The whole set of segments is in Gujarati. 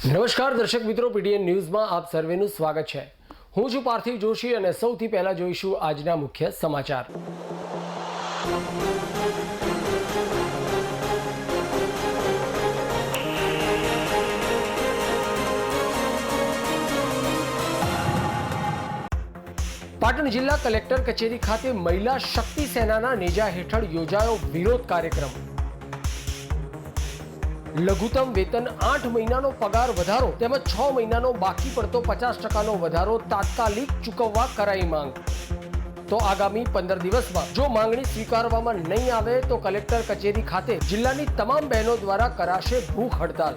નમસ્કાર દર્શક મિત્રો, પીટીએન ન્યૂઝમાં આપ સર્વેનું સ્વાગત છે। હું છું પાર્થિવ જોશી અને સૌથી પહેલા જોઈશું આજના મુખ્ય સમાચાર। પાટણ જિલ્લા કલેક્ટર કચેરી ખાતે મહિલા શક્તિ સેનાના નેજા હેઠળ યોજાયો વિરોધ કાર્યક્રમ। લઘુત્તમ વેતન 8 મહિનાનો પગાર વધારો તેમજ 6 મહિનાનો બાકી પડતો 50% વધારો તાત્કાલિક ચૂકવવા કરાઈ માંગ। તો આગામી 15 દિવસમાં જો માંગણી સ્વીકારવામાં નહીં આવે તો કલેક્ટર કચેરી ખાતે જિલ્લાની તમામ બહેનો દ્વારા કરાશે ભૂખ હડતાલ।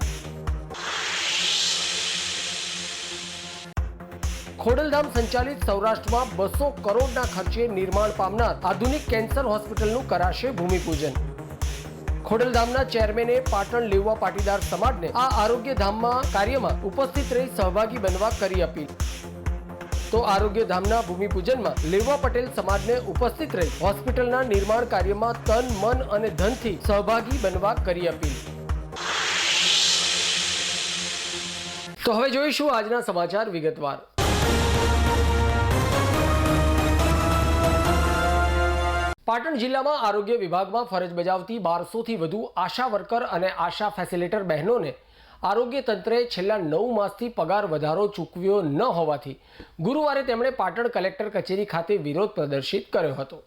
ખોડલધામ સંચાલિત સૌરાષ્ટ્રમાં 200 કરોડના ખર્ચે નિર્માણ પામનાર આધુનિક કેન્સર હોસ્પિટલનું કરાશે ભૂમિપૂજન। ખોડલધામના ચેરમેને પાટણ લેવા પાટીદાર સમાજને આ આરોગ્ય ધામમાં કાર્યમાં ઉપસ્થિત રહી સહભાગી બનવા કરી અપીલ। તો આરોગ્ય ધામના ભૂમિપૂજનમાં લેવા પટેલ સમાજને ઉપસ્થિત રહી હોસ્પિટલના નિર્માણ કાર્યમાં તન મન અને ધનથી સહભાગી બનવા કરી અપીલ। તો હવે જોઈશું આજના સમાચાર વિગતવાર। પાટણ જિલ્લામાં આરોગ્ય વિભાગમાં ફરજ બજાવતી 1200થી વધુ આશા વર્કર અને આશા ફેસિલિટેટર બહેનોને આરોગ્ય તંત્રએ છેલ્લા 9 માસથી પગાર વધારો ચૂકવ્યો ન હોવાથી ગુરુવારે તેમણે પાટણ કલેક્ટર કચેરી ખાતે વિરોધ પ્રદર્શિત કર્યો હતો।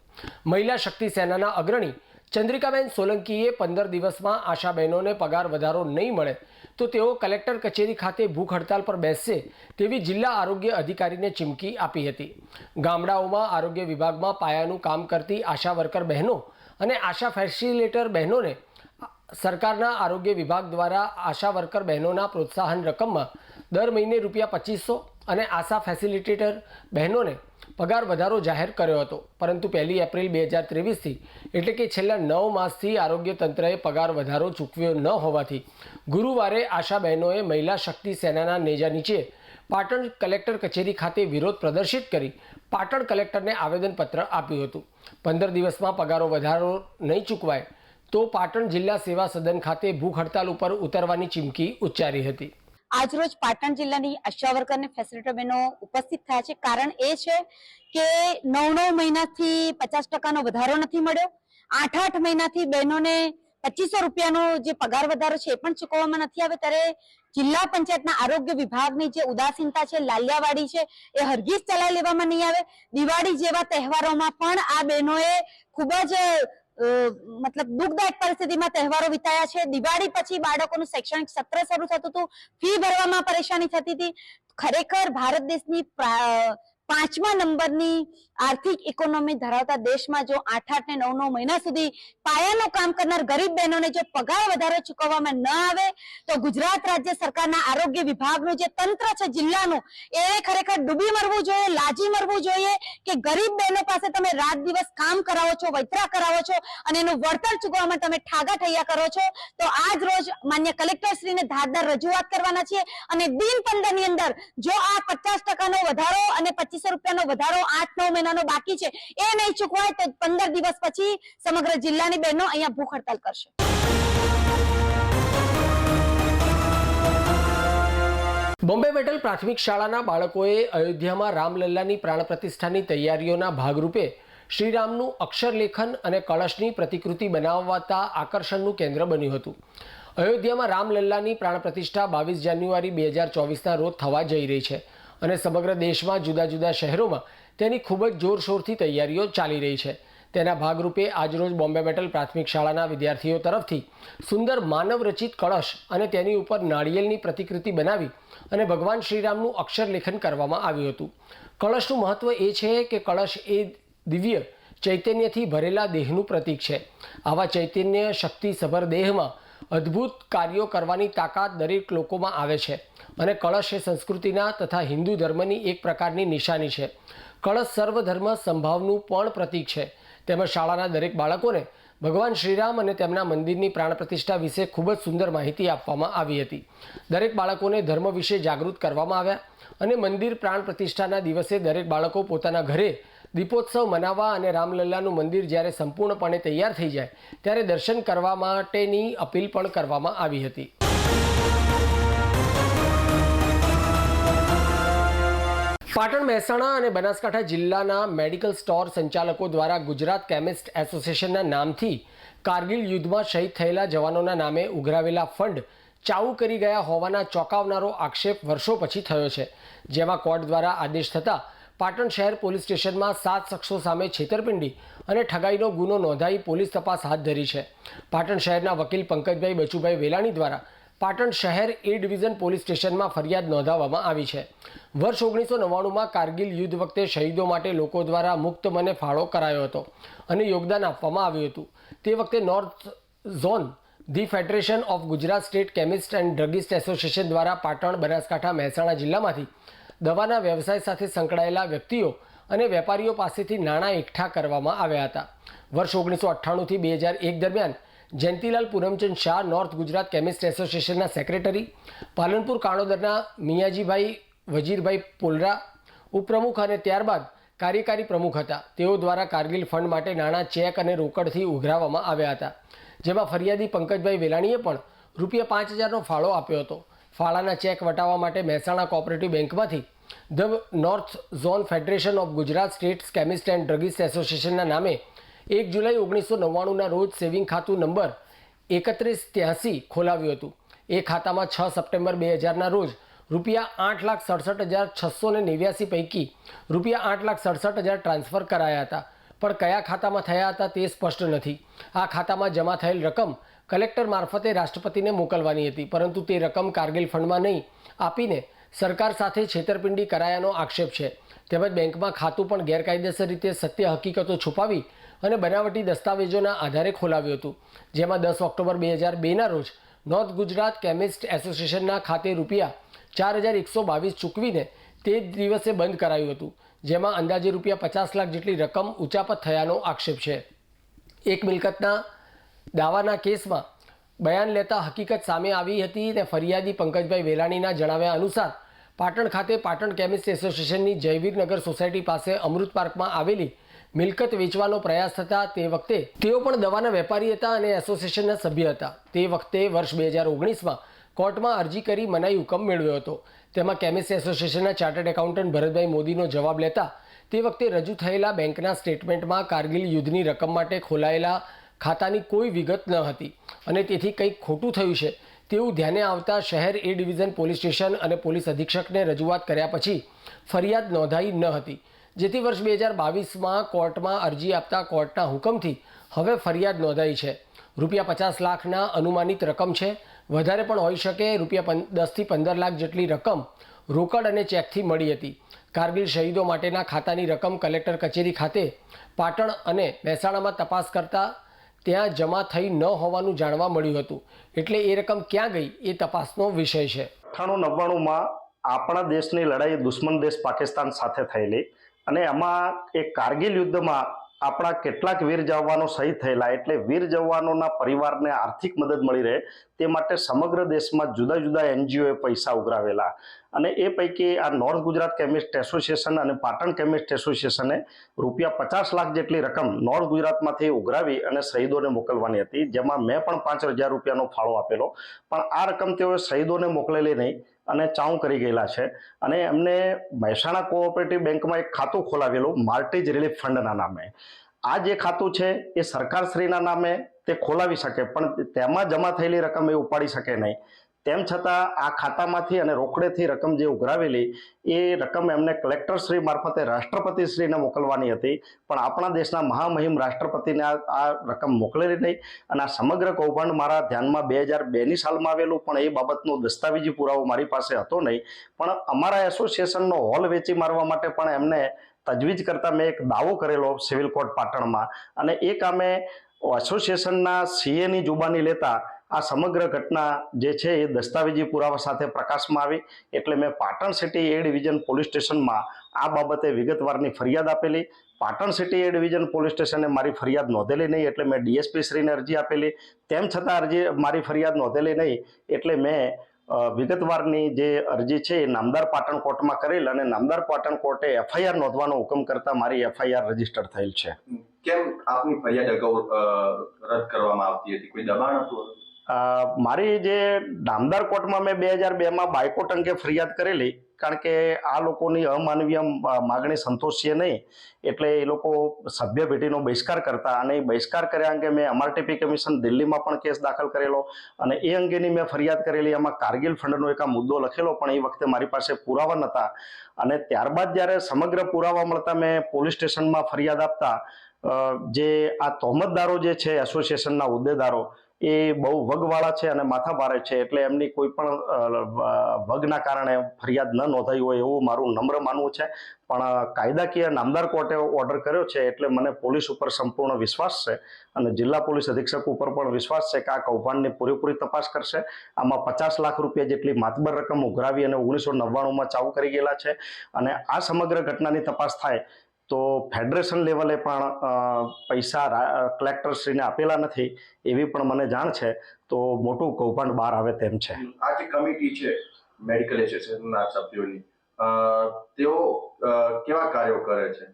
મહિલા શક્તિ સેનાના અગ્રણી ચંદ્રિકાબેન સોલંકીએ 15 દિવસમાં આશા બહેનોને પગાર વધારો નહીં મળે તો તેઓ કલેક્ટર કચેરી ખાતે ભૂખ હડતાલ પર બેસશે તેવી જિલ્લા આરોગ્ય અધિકારીને ચીમકી આપી હતી। ગામડાઓમાં આરોગ્ય વિભાગમાં પાયાનું કામ કરતી આશા વર્કર બહેનો અને આશા ફેસિલિટેટર બહેનોને સરકારના આરોગ્ય વિભાગ દ્વારા આશા વર્કર બહેનોના પ્રોત્સાહન રકમમાં દર મહિને ₹2500 અને આશા ફેસિલિટેટર બહેનોને પગાર વધારો જાહેર કર્યો હતો, પરંતુ 1 એપ્રિલ 2023થી એટલે કે છેલ્લા 9 માસથી આરોગ્ય તંત્રએ પગાર વધારો ચૂકવ્યો ન હોવાથી ગુરુવારે આશા બહેનોએ મહિલા શક્તિ સેનાના નેજા નીચે પાટણ કલેક્ટર કચેરી ખાતે વિરોધ પ્રદર્શિત કરી પાટણ કલેક્ટરને આવેદનપત્ર આપ્યું હતું। 15 દિવસમાં પગારો વધારો નહીં ચૂકવાય તો પાટણ જિલ્લા સેવા સદન ખાતે ભૂખ હડતાલ ઉપર ઉતરવાની ચીમકી ઉચ્ચારી હતી। આજરોજ પાટણ જિલ્લાની આશા વર્કર અને ફેસિલિટેટર બહેનો ઉપસ્થિત થયા છે। કારણ એ છે કે 9 મહિનાથી 50% વધારો નથી મળ્યો। 8 મહિનાથી બહેનોને ₹2500 જે પગાર વધારો છે એ પણ ચૂકવવામાં નથી આવે, ત્યારે જિલ્લા પંચાયતના આરોગ્ય વિભાગની જે ઉદાસીનતા છે, લાલિયાવાડી છે, એ હરગીઝ ચલાવી લેવામાં નહીં આવે। દિવાળી જેવા તહેવારોમાં પણ આ બહેનોએ ખૂબ જ દુઃખદાયક પરિસ્થિતિમાં તહેવારો વિતાયા છે। દિવાળી પછી બાળકોનું શૈક્ષણિક સત્ર શરૂ થતું હતું, ફી ભરવામાં પરેશાની થતી હતી। ખરેખર ભારત દેશની 5મા નંબરની આર્થિક ઇકોનોમી ધરાવતા દેશમાં જો 8 ને 9 મહિના સુધી પાયાનું કામ કરનાર ગરીબ બહેનોને જો પગાર વધારો ચૂકવવામાં ન આવે તો ગુજરાત રાજ્ય સરકારના આરોગ્ય વિભાગનું જે તંત્ર છે જિલ્લાનું, એ ખરેખર ડૂબી મરવું જોઈએ, લાજી મરવું જોઈએ કે ગરીબ બહેનો પાસે તમે રાત દિવસ કામ કરાવો છો, વૈતરા કરાવો છો અને એનું વળતર ચૂકવવામાં તમે ઠાગા ઠૈયા કરો છો। તો આજ રોજ માન્ય કલેક્ટરશ્રીને ધારદાર રજૂઆત કરવાના છીએ અને દિન 15 ની અંદર જો આ 50% વધારો અને ₹2500 વધારો 8-9 મહિનાનો બાકી છે એ નહીં ચૂકવાય તો 15 દિવસ પછી સમગ્ર જિલ્લાની બહેનો અહીંયા ભૂખ હડતાલ કરશે। બોમ્બે મેટલ પ્રાથમિક શાળાના બાળકોએ અયોધ્યામાં રામલલ્લાની પ્રાણ પ્રતિષ્ઠાની તૈયારીઓના ભાગરૂપે શ્રીરામનું અક્ષરલેખન અને કળશની પ્રતિકૃતિ બનાવતા આકર્ષણનું કેન્દ્ર બન્યું હતું। અયોધ્યામાં રામલલ્લાની પ્રાણ પ્રતિષ્ઠા 22 જાન્યુઆરી 2024ના રોજ થવા જઈ રહી છે અને સમગ્ર દેશમાં જુદા જુદા શહેરોમાં તેની ખૂબ જ જોરશોરથી તૈયારીઓ ચાલી રહી છે। તેના ભાગરૂપે આજરોજ બોમ્બે મેટલ પ્રાથમિક શાળાના વિદ્યાર્થીઓ તરફથી સુંદર માનવ રચિત કળશ અને તેની ઉપર નાળિયેરની પ્રતિકૃતિ બનાવી અને ભગવાન શ્રીરામનું અક્ષરલેખન કરવામાં આવ્યું હતું। કળશનું મહત્વ એ છે કે કળશ એ દિવ્ય ચૈતન્યથી ભરેલા દેહનું પ્રતીક છે। આવા ચૈતન્ય શક્તિસભર દેહમાં અદ્ભુત કાર્યો કરવાની તાકાત દરેક લોકોમાં આવે છે અને કળશ એ સંસ્કૃતિના તથા હિન્દુ ધર્મની એક પ્રકારની નિશાની છે। કળશ સર્વધર્મ સંભાવનું પણ પ્રતીક છે। તેમજ શાળાના દરેક બાળકોને ભગવાન શ્રીરામ અને તેમના મંદિરની પ્રાણ પ્રતિષ્ઠા વિશે ખૂબ જ સુંદર માહિતી આપવામાં આવી હતી। દરેક બાળકોને ધર્મ વિશે જાગૃત કરવામાં આવ્યા અને મંદિર પ્રાણ પ્રતિષ્ઠાના દિવસે દરેક બાળકો પોતાના ઘરે દીપોત્સવ મનાવવા અને રામલલ્લાનું મંદિર જ્યારે સંપૂર્ણપણે તૈયાર થઈ જાય ત્યારે દર્શન કરવા માટેની અપીલ પણ કરવામાં આવી હતી। પાટણ, મહેસાણા અને બનાસકાંઠા જિલ્લાના મેડિકલ સ્ટોર સંચાલકો દ્વારા ગુજરાત કેમિસ્ટ એસોસિએશનના નામથી કારગિલ યુદ્ધમાં શહીદ થયેલા જવાનોના નામે ઉઘરાવેલા ફંડ ચાઉ કરી ગયા હોવાના ચોંકાવનારો આક્ષેપ વર્ષો પછી થયો છે, જેમાં કોર્ટ દ્વારા આદેશ થતાં પાટણ શહેર પોલીસ સ્ટેશનમાં 7 શખ્સો સામે છેતરપિંડી અને ઠગાઈનો ગુનો નોંધાઈ પોલીસ તપાસ હાથ ધરી છે. પાટણ શહેરના વકીલ પંકજભાઈ બચુભાઈ વેલાણી દ્વારા પાટણ શહેર એ ડિવિઝન પોલીસ સ્ટેશનમાં ફરિયાદ નોંધાવવામાં આવી છે. વર્ષ 1999માં કારગિલ યુદ્ધ વખતે શહીદો માટે લોકો દ્વારા મુક્ત મને ફાળો કરાયો હતો અને યોગદાન આપવામાં આવ્યું હતું. તે વખતે north zone the federation of Gujarat state chemist and druggist association દ્વારા પાટણ, બનાસકાંઠા, મહેસાણા જિલ્લામાંથી દવાના વ્યવસાય સાથે સંકળાયેલા વ્યક્તિઓ અને વેપારીઓ પાસેથી નાણાં એકઠા કરવામાં આવ્યા હતા. વર્ષ 1998થી 2001 દરમિયાન જયંતિલાલ પૂનમચંદ શાહ નોર્થ ગુજરાત કેમિસ્ટ એસોસિએશનના સેક્રેટરી, પાલનપુર કાણોદરના મિયાજીભાઈ વજીરભાઈ પોલરા ઉપપ્રમુખ અને ત્યારબાદ કાર્યકારી પ્રમુખ હતા. તેઓ દ્વારા કારગિલ ફંડ માટે નાણાં ચેક અને રોકડથી ઉઘરાવવામાં આવ્યા હતા, જેમાં ફરિયાદી પંકજભાઈ વેલાણીએ પણ ₹5000નો ફાળો આપ્યો હતો. ફાળાના ચેક વટાવવા માટે મહેસાણા કોઓપરેટિવ બેંકમાંથી the north zone federation of Gujarat states chemist and druggist એસોસિએશનના નામે 1 જુલાઈ 1999ના રોજ સેવિંગ ખાતું નંબર 3183 ખોલાવ્યું હતું. એ ખાતામાં 6 સપ્ટેમ્બર 2000ના રોજ ₹8,67,689 પૈકી ₹8,67,000 ટ્રાન્સફર કરાયા હતા, પણ કયા ખાતામાં થયા હતા તે સ્પષ્ટ નથી. આ ખાતામાં જમા થયેલ રકમ કલેક્ટર મારફતે રાષ્ટ્રપતિને મોકલવાની હતી, પરંતુ તે રકમ કારગિલ ફંડમાં નહીં આપીને સરકાર સાથે છેતરપિંડી કરાયાનો આક્ષેપ છે. તેમજ બેંકમાં ખાતું પણ ગેરકાયદેસર રીતે સત્ય હકીકતો છુપાવી અને બનાવટી દસ્તાવેજોના આધારે ખોલાવ્યું હતું, જેમાં 10 ઓક્ટોબર 2002ના રોજ નોર્થ ગુજરાત કેમિસ્ટ એસોસિએશનના ખાતે ₹4122 ચૂકવીને તે જ દિવસે બંધ કરાયું હતું, જેમાં અંદાજે ₹50 લાખ જેટલી રકમ ઉચાપત થયાનો આક્ષેપ છે. એક મિલકતના દાવાના કેસમાં બયાન લેતા હકીકત સામે આવી હતી અને ફરિયાદી પંકજભાઈ વેલાણીના જણાવ્યા અનુસાર પાટણ ખાતે પાટણ કેમિસ્ટ એસોસિએશનની જયવીરનગર સોસાયટી પાસે અમૃત પાર્કમાં આવેલી મિલકત વેચવાનો પ્રયાસ થતાં તે વખતે તેઓ પણ દવાના વેપારી હતા અને એસોસિએશનના સભ્ય હતા. તે વખતે વર્ષ 2019માં કોર્ટમાં અરજી કરી મનાઈ હુકમ મેળવ્યો હતો. તેમાં કેમિસ્ટ એસોસિએશનના ચાર્ટર્ડ એકાઉન્ટન્ટ ભરતભાઈ મોદીનો જવાબ લેતા તે વખતે રજૂ થયેલા બેંકના સ્ટેટમેન્ટમાં કારગિલ યુદ્ધની રકમ માટે ખોલાયેલા ખાતાની કોઈ વિગત ન હતી અને તેથી કંઈક ખોટું થયું છે તેવું ધ્યાને આવતા શહેર એ ડિવિઝન પોલીસ સ્ટેશન અને પોલીસ અધિક્ષકને રજૂઆત કર્યા પછી ફરિયાદ નોંધાઈ ન હતી, જેથી વર્ષ 2022માં કોર્ટમાં અરજી આપતા કોર્ટના હુકમથી હવે ફરિયાદ નોંધાઈ છે. ₹50 લાખના અનુમાનિત રકમ છે, વધારે પણ હોઈ શકે. ₹10 થી 15 લાખ જેટલી રકમ રોકડ અને ચેકથી મળી હતી. કારગિલ શહીદો માટેના ખાતાની રકમ કલેક્ટર કચેરી ખાતે પાટણ અને મહેસાણામાં તપાસ કરતા ત્યાં જમા થઈ ન હોવાનું જાણવા મળ્યું હતું, એટલે એ રકમ ક્યાં ગઈ એ તપાસનો વિષય છે. 98-99માં આપણા દેશની લડાઈ દુશ્મન દેશ પાકિસ્તાન સાથે થયેલી અને એમાં એ કારગિલ યુદ્ધમાં આપણા કેટલાક વીર જવાનો શહીદ થયેલા, એટલે વીર જવાનોના પરિવારને આર્થિક મદદ મળી રહે તે માટે સમગ્ર દેશમાં જુદા જુદા NGOએ પૈસા ઉઘરાવેલા અને એ પૈકી આ નોર્થ ગુજરાત કેમિસ્ટ એસોસિએશન અને પાટણ કેમિસ્ટ એસોસિએશને ₹50 લાખ જેટલી રકમ નોર્થ ગુજરાતમાંથી ઉઘરાવી અને શહીદોને મોકલવાની હતી, જેમાં મેં પણ ₹5000નો ફાળો આપેલો, પણ આ રકમ તેઓએ શહીદોને મોકલેલી નહીં અને ચાઉ કરી ગયેલા છે. અને એમને મહેસાણા કોઓપરેટિવ બેંકમાં એક ખાતું ખોલાવેલું માર્ટેજ રિલીફ ફંડના નામે. આ જે ખાતું છે એ સરકારશ્રીના નામે તે ખોલાવી શકે, પણ તેમાં જમા થયેલી રકમ એ ઉપાડી શકે નહીં. તેમ છતાં આ ખાતામાંથી અને રોકડેથી રકમ જે ઉઘરાવેલી એ રકમ એમને કલેક્ટરશ્રી મારફતે રાષ્ટ્રપતિશ્રીને મોકલવાની હતી, પણ આપણા દેશના મહામહિમ રાષ્ટ્રપતિને આ રકમ મોકલેલી નહીં. અને આ સમગ્ર કૌભાંડ મારા ધ્યાનમાં 2002ની સાલમાં આવેલું, પણ એ બાબતનો દસ્તાવેજી પુરાવો મારી પાસે હતો નહીં. પણ અમારા એસોસિએશનનો હોલ વેચી મારવા માટે પણ એમને તજવીજ કરતા મેં એક દાવો કરેલો સિવિલ કોર્ટ પાટણમાં, અને એ કામે એસોસિએશનના CAની જુબાની લેતા આ સમગ્ર ઘટના જે છે એ દસ્તાવેજી પુરાવા સાથે પ્રકાશમાં આવી. એટલે મેં પાટણ સિટી એ ડિવિઝન પોલીસ સ્ટેશનમાં આ બાબતે વિગતવારની ફરિયાદ આપેલી. પાટણ સિટી એ ડિવિઝન પોલીસ સ્ટેશને મારી ફરિયાદ નોંધેલી નહીં, એટલે મેં DSP શ્રીને અરજી આપેલી. તેમ છતાં મારી ફરિયાદ નોંધેલી નહીં, એટલે મેં વિગતવારની જે અરજી છે એ નામદાર પાટણ કોર્ટમાં કરેલ અને નામદાર પાટણ કોર્ટે FIR નોંધવાનો હુકમ કરતા મારી FIR રજીસ્ટર થયેલ છે. કેમ આપની ફરિયાદ અગાઉ રદ કરવામાં આવતી હતી? કોઈ દબાણ હતું? મારી જે નામદાર કોર્ટમાં મેં 2002માં બાયકોટ અંગે ફરિયાદ કરેલી કારણ કે આ લોકોની અમાનવીય માગણી સંતોષીએ નહીં એટલે એ લોકો સભ્ય પેઢીનો બહિષ્કાર કરતા, અને એ બહિષ્કાર કર્યા અંગે મેં MRTP કમિશન દિલ્હીમાં પણ કેસ દાખલ કરેલો અને એ અંગેની મેં ફરિયાદ કરેલી. એમાં કારગિલ ફંડનો એક આ મુદ્દો લખેલો, પણ એ વખતે મારી પાસે પુરાવા નહોતા. અને ત્યારબાદ જ્યારે સમગ્ર પુરાવા મળતા મેં પોલીસ સ્ટેશનમાં ફરિયાદ આપતા જે આ તહોમતદારો જે છે એસોસિએશનના હોદ્દેદારો એ બહુ વગવાળા છે અને માથાભારે છે, એટલે એમની કોઈ પણ વગના કારણે ફરિયાદ ન નોંધાઈ હોય એવું મારું નમ્ર માનવું છે. પણ કાયદાકીય નામદાર કોર્ટે ઓર્ડર કર્યો છે એટલે મને પોલીસ ઉપર સંપૂર્ણ વિશ્વાસ છે અને જિલ્લા પોલીસ અધિક્ષક ઉપર પણ વિશ્વાસ છે કે આ કૌભાંડની પૂરેપૂરી તપાસ કરશે. આમાં 50 લાખ રૂપિયા જેટલી માતબર રકમ ઉઘરાવી અને 1999માં ચાલુ કરી ગયેલા છે. અને આ સમગ્ર ઘટનાની તપાસ થાય તો ફેડરેશન લેવલે પણ પૈસા કલેક્ટરશ્રીને આપેલા નથી એવી પણ મને જાણ છે. તો મોટું કૌભાંડ બહાર આવે તેમ છે. આ જે કમિટી છે મેડિકલ એસોસિએશનના સભ્યોની, તેઓ કેવા કાર્યો કરે છે?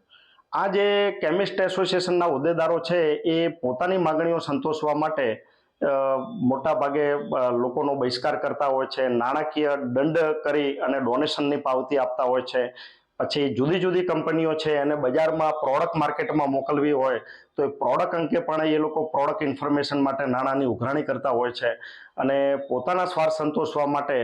આ જે કેમિસ્ટ એસોસિએશનના હોદ્દેદારો છે એ પોતાની માગણીઓ સંતોષવા માટે મોટા ભાગે લોકોનો બહિષ્કાર કરતા હોય છે, નાણાકીય દંડ કરી અને ડોનેશનની પાવતી આપતા હોય છે. પછી જુદી જુદી કંપનીઓ છે એને બજારમાં પ્રોડક્ટ માર્કેટમાં મોકલવી હોય તો એ પ્રોડક્ટ અંગે પણ એ લોકો પ્રોડક્ટ ઇન્ફોર્મેશન માટે નાણાંની ઉઘરાણી કરતા હોય છે અને પોતાના સ્વાર્થ સંતોષવા માટે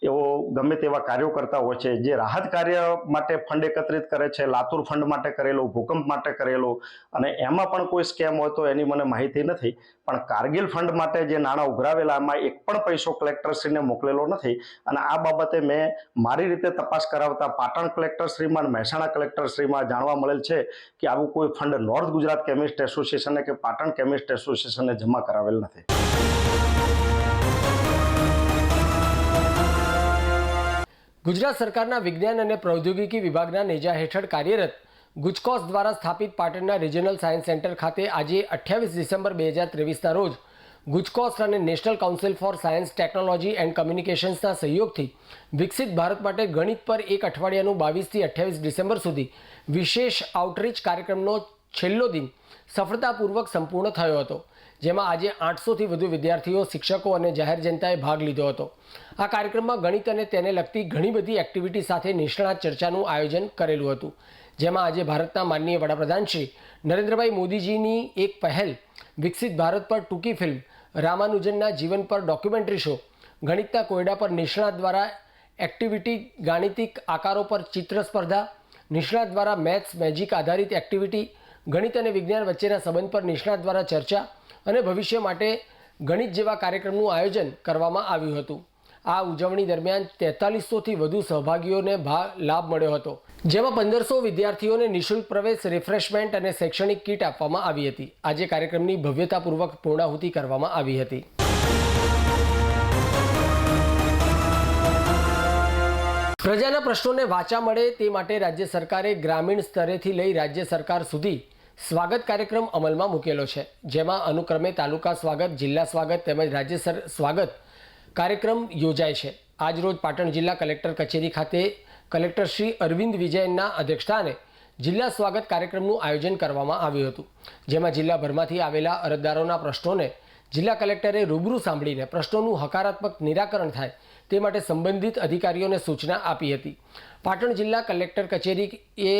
એવો ગમે તેવા કાર્યો કરતા હોય છે. જે રાહત કાર્ય માટે ફંડ એકત્રિત કરે છે, લાતુર ફંડ માટે કરેલું, ભૂકંપ માટે કરેલું, અને એમાં પણ કોઈ સ્કેમ હોય તો એની મને માહિતી નથી. પણ કારગિલ ફંડ માટે જે નાણાં ઉઘરાવેલા એમાં એક પણ પૈસો કલેક્ટરશ્રીને મોકલેલો નથી. અને આ બાબતે મેં મારી રીતે તપાસ કરાવતા પાટણ કલેક્ટરશ્રીમાં અને મહેસાણા કલેક્ટરશ્રીમાં જાણવા મળેલ છે કે આવું કોઈ ફંડ નોર્થ ગુજરાત કેમિસ્ટ એસોસિએશને કે પાટણ કેમિસ્ટ એસોસિએશને જમા કરાવેલ નથી. ગુજરાત સરકારના વિજ્ઞાન અને પ્રૌદ્યોગિકી વિભાગના નેજા હેઠળ કાર્યરત ગુજકોસ દ્વારા સ્થાપિત પાટણના રિજનલ સાયન્સ સેન્ટર ખાતે આજે 28 ડિસેમ્બર 2023ના રોજ ગુજકોસ અને national council for science technology and કમ્યુનિકેશન્સના સહયોગથી વિકસિત ભારત માટે ગણિત પર એક અઠવાડિયાનું 22થી 28 ડિસેમ્બર સુધી વિશેષ આઉટરીચ કાર્યક્રમનો છેલ્લો દિન સફળતાપૂર્વક સંપૂર્ણ થયો હતો, જેમાં આજે 800થી વધુ વિદ્યાર્થીઓ, શિક્ષકો અને જાહેર જનતાએ ભાગ લીધો હતો. આ કાર્યક્રમમાં ગણિત અને તેને લગતી ઘણી બધી એક્ટિવિટી સાથે નિષ્ણાત ચર્ચાનું આયોજન કરેલું હતું, જેમાં આજે ભારતના માનનીય વડાપ્રધાન શ્રી નરેન્દ્રભાઈ મોદીજીની એક પહેલ વિકસિત ભારત પર ટૂંકી ફિલ્મ, રામાનુજનના જીવન પર ડોક્યુમેન્ટરી શો, ગણિતના કોયડા પર નિષ્ણાત દ્વારા એક્ટિવિટી, ગાણિતિક આકારો પર ચિત્ર સ્પર્ધા, નિષ્ણાત દ્વારા મેથ્સ મેજિક આધારિત એક્ટિવિટી, ગણિત અને વિજ્ઞાન વચ્ચેના સંબંધ પર નિષ્ણાત દ્વારા ચર્ચા અને ભવિષ્ય માટે ગણિત જેવા કાર્યક્રમનું આયોજન કરવામાં આવ્યું હતું. આ ઉજવણી દરમિયાન 4300થી વધુ સહભાગીઓને લાભ મળ્યો હતો, જેમાં 1500 વિદ્યાર્થીઓને નિઃશુલ્ક પ્રવેશ, રિફ્રેશમેન્ટ અને શૈક્ષણિક કીટ આપવામાં આવી હતી. આજે કાર્યક્રમની ભવ્યતાપૂર્વક પૂર્ણાહુતિ કરવામાં આવી હતી. પ્રજાના પ્રશ્નોને વાચા મળે તે માટે રાજ્ય સરકારે ગ્રામીણ સ્તરેથી લઈ રાજ્ય સરકાર સુધી સ્વાગત કાર્યક્રમ અમલમાં મૂકેલો છે, જેમાં અનુક્રમે તાલુકા સ્વાગત, જિલ્લા સ્વાગત તેમજ રાજ્ય સ્વાગત કાર્યક્રમ યોજાય છે. આજરોજ પાટણ જિલ્લા કલેક્ટર કચેરી ખાતે કલેક્ટર શ્રી અરવિંદ વિજયનના અધ્યક્ષસ્થાને જિલ્લા સ્વાગત કાર્યક્રમનું આયોજન કરવામાં આવ્યું હતું, જેમાં જિલ્લાભરમાંથી આવેલા અરજદારોના પ્રશ્નોને જિલ્લા કલેક્ટરે રૂબરૂ સાંભળીને પ્રશ્નોનું હકારાત્મક નિરાકરણ થાય તે માટે સંબંધિત અધિકારીઓને સૂચના આપી હતી. પાટણ જિલ્લા કલેક્ટર કચેરીએ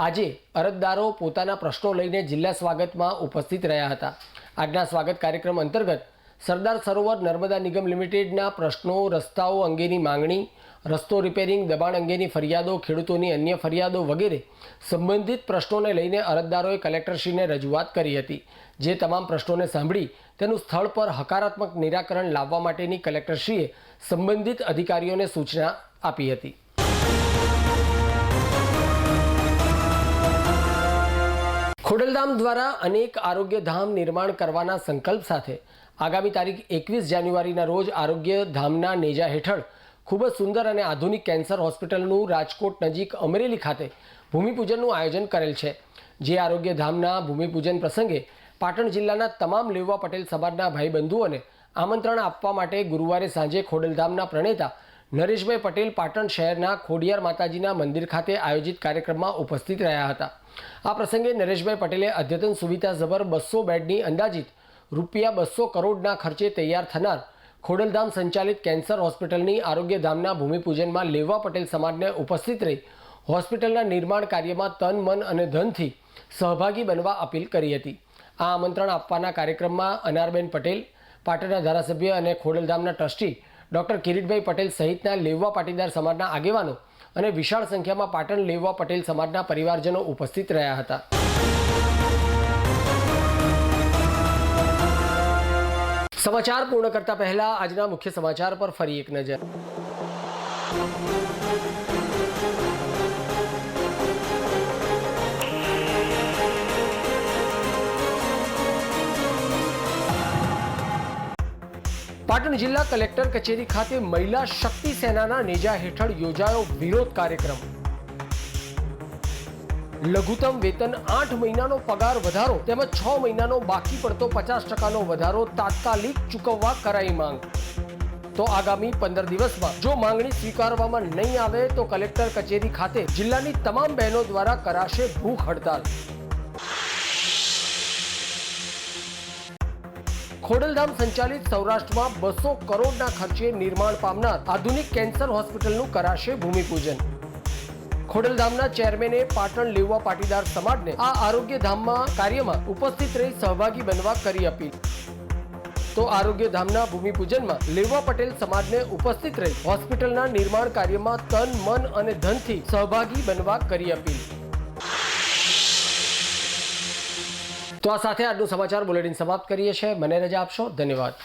આજે અરજદારો પોતાના પ્રશ્નો લઈને જિલ્લા સ્વાગતમાં ઉપસ્થિત રહ્યા હતા. આજના સ્વાગત કાર્યક્રમ અંતર્ગત સરદાર સરોવર નર્મદા નિગમ લિમિટેડના પ્રશ્નો, રસ્તાઓ અંગેની માંગણી, રસ્તો રિપેરિંગ, દબાણ અંગેની ફરિયાદો, ખેડૂતોની અન્ય ફરિયાદો વગેરે સંબંધિત પ્રશ્નોને લઈને અરજદારોએ કલેક્ટરશ્રીને રજૂઆત કરી હતી, જે તમામ પ્રશ્નોને સાંભળી તેનું સ્થળ પર હકારાત્મક નિરાકરણ લાવવા માટેની કલેક્ટરશ્રીએ સંબંધિત અધિકારીઓને સૂચના આપી હતી. ખોડલધામ દ્વારા અનેક આરોગ્ય ધામ નિર્માણ કરવાના સંકલ્પ સાથે આગામી તારીખ 21 જાન્યુઆરીના રોજ આરોગ્ય ધામના નેજા હેઠળ ખૂબ જ સુંદર અને આધુનિક કેન્સર હોસ્પિટલનું રાજકોટ નજીક અમરેલી ખાતે ભૂમિપૂજનનું આયોજન કરેલ છે. જે આરોગ્ય ધામના ભૂમિપૂજન પ્રસંગે પાટણ જિલ્લાના તમામ લેઉવા પટેલ સમાજના ભાઈબંધુઓને આમંત્રણ આપવા માટે ગુરુવારે સાંજે ખોડલધામના પ્રણેતા નરેશભાઈ પટેલ પાટણ શહેરના ખોડિયાર માતાજીના મંદિર ખાતે આયોજિત કાર્યક્રમમાં ઉપસ્થિત રહ્યા હતા. આ પ્રસંગે નરેશભાઈ પટેલે અદ્યતન સુવિધા જબર 200 બેડની અંદાજિત રૂપિયા 200 કરોડના ખર્ચે તૈયાર થનાર ખોડલધામ સંચાલિત કેન્સર હોસ્પિટલની આરોગ્યધામના ભૂમિપૂજનમાં લેવા પટેલ સમાજને ઉપસ્થિત રહી હોસ્પિટલના નિર્માણ કાર્યમાં તન મન અને ધનથી સહભાગી બનવા અપીલ કરી હતી. આ આમંત્રણ આપવાના કાર્યક્રમમાં અનારબેન પટેલ, પાટણના ધારાસભ્ય અને ખોડલધામના ટ્રસ્ટી ડૉક્ટર કિરીટભાઈ પટેલ સહિતના લેવા પાટીદાર સમાજના આગેવાનો અને વિશાળ સંખ્યામાં પાટણ લેવા પટેલ સમાજના પરિવારજનો ઉપસ્થિત રહ્યા હતા. સમાચાર પૂર્ણ કરતા પહેલા આજના મુખ્ય સમાચાર પર ફરી એક નજર. પાટણ જિલ્લા કલેક્ટર કચેરી ખાતે મહિલા શક્તિ સેનાના નેજા હેઠળ યોજાયો વિરોધ કાર્યક્રમ. લઘુત્તમ વેતન 8 મહિનાનો પગાર વધારો તેમજ 6 મહિનાનો બાકી પડતો 50% વધારો તાત્કાલિક ચૂકવવા કરાઈ માંગ. તો આગામી 15 દિવસમાં જો માંગણી સ્વીકારવામાં નહીં આવે તો કલેક્ટર કચેરી ખાતે જિલ્લાની તમામ બહેનો દ્વારા કરાશે ભૂખ હડતાલ. ખોડલધામ સંચાલિત સૌરાષ્ટ્રમાં 200 કરોડના ખર્ચે નિર્માણ પામનાર આધુનિક કેન્સર હોસ્પિટલનું કરાશે ભૂમિપૂજન. ખોડલધામના ચેરમેને પાટણ લેવા પાટીદાર સમાજને આ આરોગ્યધામમાં કાર્યમાં ઉપસ્થિત રહી સહભાગી બનવા કરી અપીલ. તો આરોગ્યધામના ભૂમિપૂજનમાં લેવા પટેલ સમાજને ઉપસ્થિત રહી હોસ્પિટલના નિર્માણ કાર્યમાં તન મન અને ધનથી સહભાગી બનવા કરી અપીલ. તો આ સાથે આજનું સમાચાર બુલેટિન સમાપ્ત કરીએ છીએ. મને રજા આપશો. ધન્યવાદ.